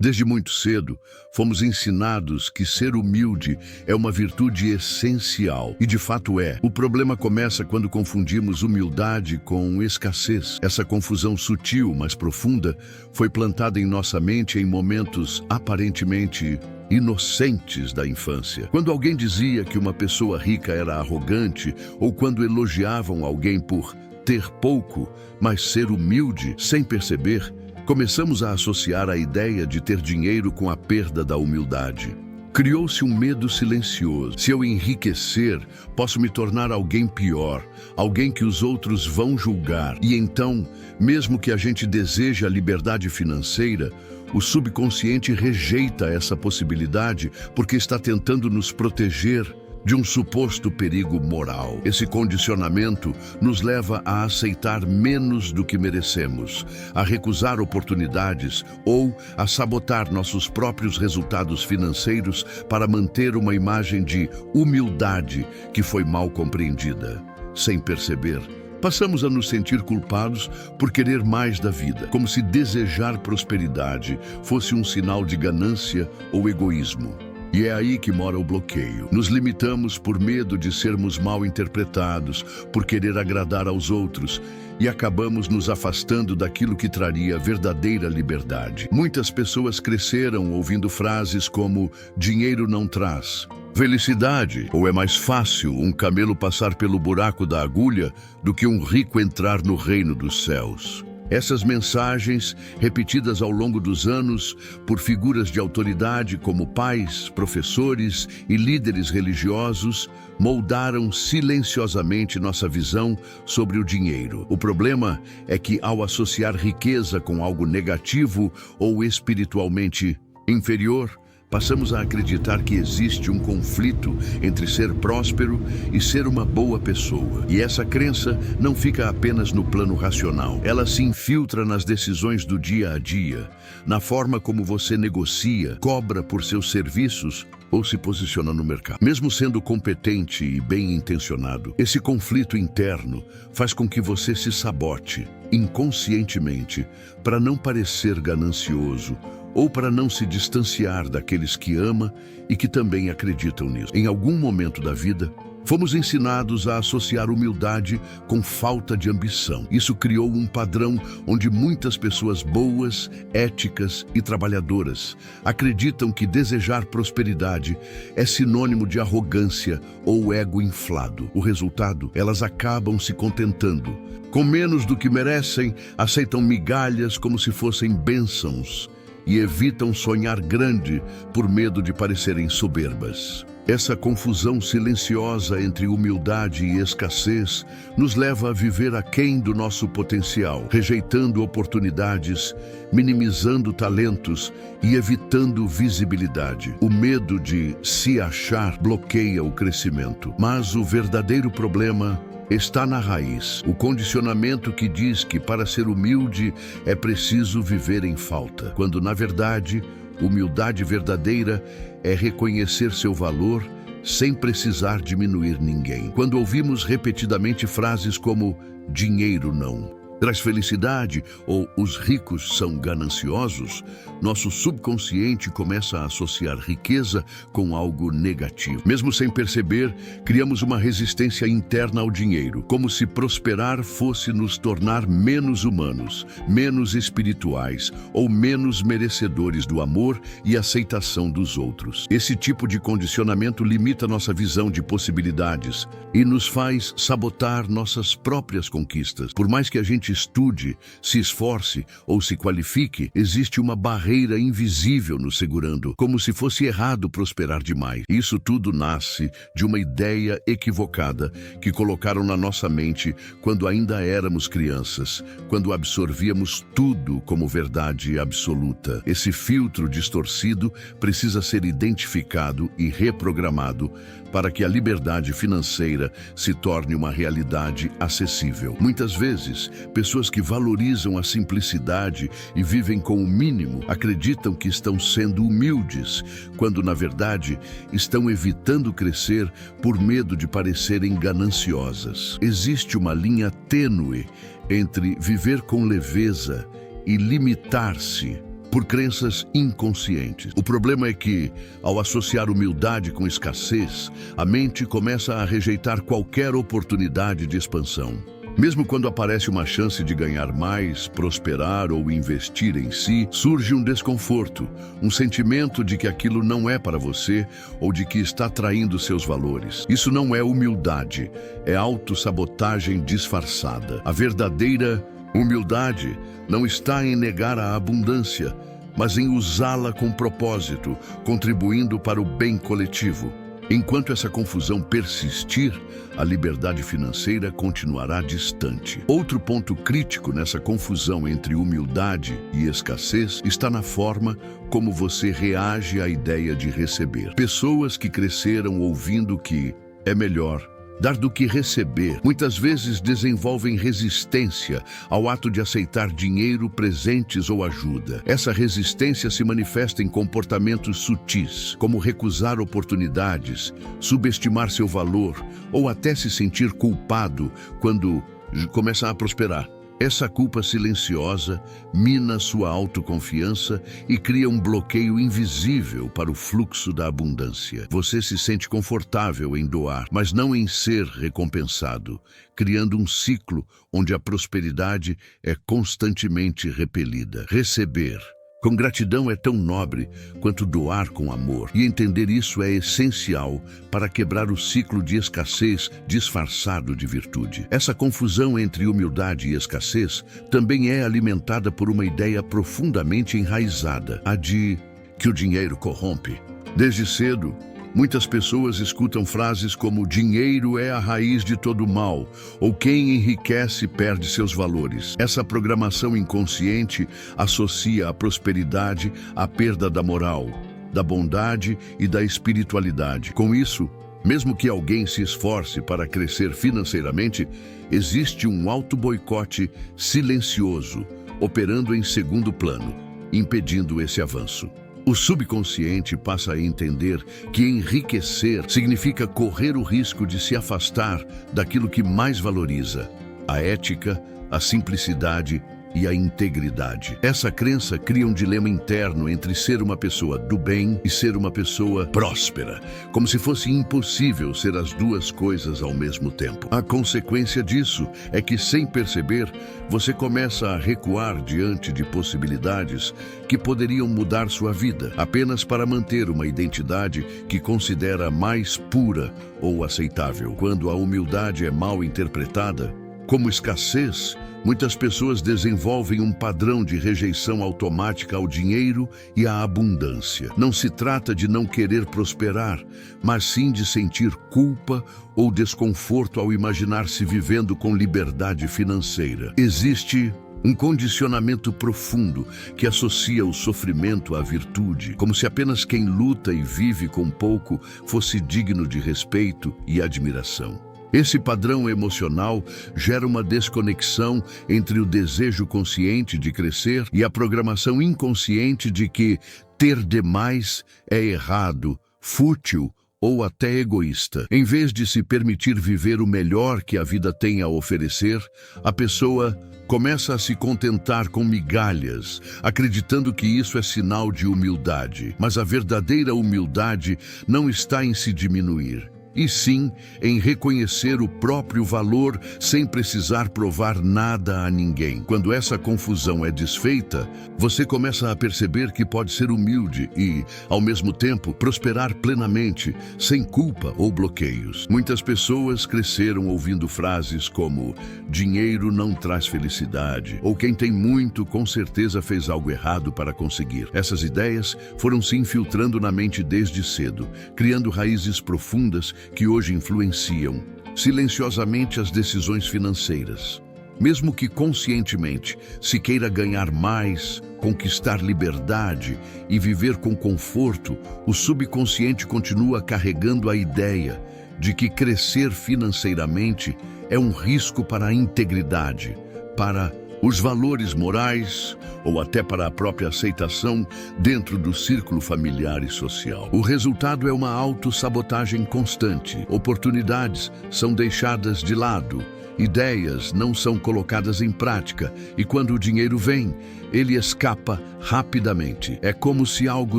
Desde muito cedo, fomos ensinados que ser humilde é uma virtude essencial. E de fato é. O problema começa quando confundimos humildade com escassez. Essa confusão sutil, mas profunda, foi plantada em nossa mente em momentos aparentemente inocentes da infância. Quando alguém dizia que uma pessoa rica era arrogante, ou quando elogiavam alguém por ter pouco, mas ser humilde, sem perceber, começamos a associar a ideia de ter dinheiro com a perda da humildade. Criou-se um medo silencioso. Se eu enriquecer, posso me tornar alguém pior, alguém que os outros vão julgar. E então, mesmo que a gente deseje a liberdade financeira, o subconsciente rejeita essa possibilidade porque está tentando nos proteger de um suposto perigo moral. Esse condicionamento nos leva a aceitar menos do que merecemos, a recusar oportunidades ou a sabotar nossos próprios resultados financeiros para manter uma imagem de humildade que foi mal compreendida. Sem perceber, passamos a nos sentir culpados por querer mais da vida, como se desejar prosperidade fosse um sinal de ganância ou egoísmo. E é aí que mora o bloqueio. Nos limitamos por medo de sermos mal interpretados, por querer agradar aos outros, e acabamos nos afastando daquilo que traria verdadeira liberdade. Muitas pessoas cresceram ouvindo frases como dinheiro não traz felicidade, ou é mais fácil um camelo passar pelo buraco da agulha do que um rico entrar no reino dos céus. Essas mensagens, repetidas ao longo dos anos por figuras de autoridade como pais, professores e líderes religiosos, moldaram silenciosamente nossa visão sobre o dinheiro. O problema é que, ao associar riqueza com algo negativo ou espiritualmente inferior, passamos a acreditar que existe um conflito entre ser próspero e ser uma boa pessoa. E essa crença não fica apenas no plano racional. Ela se infiltra nas decisões do dia a dia, na forma como você negocia, cobra por seus serviços ou se posiciona no mercado. Mesmo sendo competente e bem-intencionado, esse conflito interno faz com que você se sabote inconscientemente para não parecer ganancioso ou para não se distanciar daqueles que ama e que também acreditam nisso. Em algum momento da vida, fomos ensinados a associar humildade com falta de ambição. Isso criou um padrão onde muitas pessoas boas, éticas e trabalhadoras acreditam que desejar prosperidade é sinônimo de arrogância ou ego inflado. O resultado, elas acabam se contentando. Com menos do que merecem, aceitam migalhas como se fossem bênçãos e evitam sonhar grande por medo de parecerem soberbas. Essa confusão silenciosa entre humildade e escassez nos leva a viver aquém do nosso potencial, rejeitando oportunidades, minimizando talentos e evitando visibilidade. O medo de se achar bloqueia o crescimento. Mas o verdadeiro problema está na raiz, o condicionamento que diz que para ser humilde é preciso viver em falta, quando na verdade, humildade verdadeira é reconhecer seu valor sem precisar diminuir ninguém. Quando ouvimos repetidamente frases como dinheiro não traz felicidade ou os ricos são gananciosos, nosso subconsciente começa a associar riqueza com algo negativo. Mesmo sem perceber, criamos uma resistência interna ao dinheiro, como se prosperar fosse nos tornar menos humanos, menos espirituais ou menos merecedores do amor e aceitação dos outros. Esse tipo de condicionamento limita nossa visão de possibilidades e nos faz sabotar nossas próprias conquistas. Por mais que a gente estude, se esforce ou se qualifique, existe uma barreira invisível nos segurando, como se fosse errado prosperar demais. Isso tudo nasce de uma ideia equivocada que colocaram na nossa mente quando ainda éramos crianças, quando absorvíamos tudo como verdade absoluta. Esse filtro distorcido precisa ser identificado e reprogramado para que a liberdade financeira se torne uma realidade acessível. Muitas vezes, pessoas que valorizam a simplicidade e vivem com o mínimo acreditam que estão sendo humildes, quando na verdade estão evitando crescer por medo de parecerem gananciosas. Existe uma linha tênue entre viver com leveza e limitar-se por crenças inconscientes. O problema é que, ao associar humildade com escassez, a mente começa a rejeitar qualquer oportunidade de expansão. Mesmo quando aparece uma chance de ganhar mais, prosperar ou investir em si, surge um desconforto, um sentimento de que aquilo não é para você ou de que está traindo seus valores. Isso não é humildade, é autossabotagem disfarçada. A verdadeira humildade não está em negar a abundância, mas em usá-la com propósito, contribuindo para o bem coletivo. Enquanto essa confusão persistir, a liberdade financeira continuará distante. Outro ponto crítico nessa confusão entre humildade e escassez está na forma como você reage à ideia de receber. Pessoas que cresceram ouvindo que é melhor dar do que receber, muitas vezes desenvolvem resistência ao ato de aceitar dinheiro, presentes ou ajuda. Essa resistência se manifesta em comportamentos sutis, como recusar oportunidades, subestimar seu valor ou até se sentir culpado quando começa a prosperar. Essa culpa silenciosa mina sua autoconfiança e cria um bloqueio invisível para o fluxo da abundância. Você se sente confortável em doar, mas não em ser recompensado, criando um ciclo onde a prosperidade é constantemente repelida. Receber com gratidão é tão nobre quanto doar com amor, e entender isso é essencial para quebrar o ciclo de escassez disfarçado de virtude. Essa confusão entre humildade e escassez também é alimentada por uma ideia profundamente enraizada, a de que o dinheiro corrompe. Desde cedo, muitas pessoas escutam frases como dinheiro é a raiz de todo mal, ou quem enriquece perde seus valores. Essa programação inconsciente associa a prosperidade à perda da moral, da bondade e da espiritualidade. Com isso, mesmo que alguém se esforce para crescer financeiramente, existe um auto-boicote silencioso, operando em segundo plano, impedindo esse avanço. O subconsciente passa a entender que enriquecer significa correr o risco de se afastar daquilo que mais valoriza: a ética, a simplicidade e a integridade. Essa crença cria um dilema interno entre ser uma pessoa do bem e ser uma pessoa próspera, como se fosse impossível ser as duas coisas ao mesmo tempo. A consequência disso é que, sem perceber, você começa a recuar diante de possibilidades que poderiam mudar sua vida, apenas para manter uma identidade que considera mais pura ou aceitável. Quando a humildade é mal interpretada como escassez, muitas pessoas desenvolvem um padrão de rejeição automática ao dinheiro e à abundância. Não se trata de não querer prosperar, mas sim de sentir culpa ou desconforto ao imaginar-se vivendo com liberdade financeira. Existe um condicionamento profundo que associa o sofrimento à virtude, como se apenas quem luta e vive com pouco fosse digno de respeito e admiração. Esse padrão emocional gera uma desconexão entre o desejo consciente de crescer e a programação inconsciente de que ter demais é errado, fútil ou até egoísta. Em vez de se permitir viver o melhor que a vida tem a oferecer, a pessoa começa a se contentar com migalhas, acreditando que isso é sinal de humildade. Mas a verdadeira humildade não está em se diminuir, e sim em reconhecer o próprio valor sem precisar provar nada a ninguém. Quando essa confusão é desfeita, você começa a perceber que pode ser humilde e, ao mesmo tempo, prosperar plenamente, sem culpa ou bloqueios. Muitas pessoas cresceram ouvindo frases como dinheiro não traz felicidade, ou quem tem muito com certeza fez algo errado para conseguir. Essas ideias foram se infiltrando na mente desde cedo, criando raízes profundas que hoje influenciam silenciosamente as decisões financeiras. Mesmo que conscientemente se queira ganhar mais, conquistar liberdade e viver com conforto, o subconsciente continua carregando a ideia de que crescer financeiramente é um risco para a integridade, para os valores morais ou até para a própria aceitação dentro do círculo familiar e social. O resultado é uma autossabotagem constante. Oportunidades são deixadas de lado, ideias não são colocadas em prática e quando o dinheiro vem, ele escapa rapidamente. É como se algo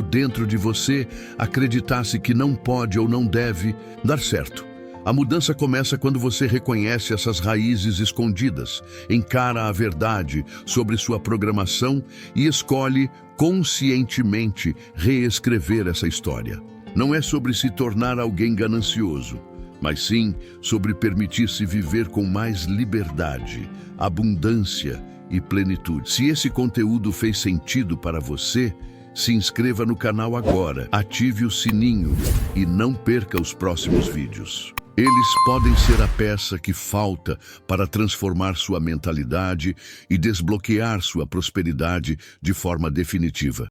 dentro de você acreditasse que não pode ou não deve dar certo. A mudança começa quando você reconhece essas raízes escondidas, encara a verdade sobre sua programação e escolhe conscientemente reescrever essa história. Não é sobre se tornar alguém ganancioso, mas sim sobre permitir-se viver com mais liberdade, abundância e plenitude. Se esse conteúdo fez sentido para você, se inscreva no canal agora, ative o sininho e não perca os próximos vídeos. Eles podem ser a peça que falta para transformar sua mentalidade e desbloquear sua prosperidade de forma definitiva.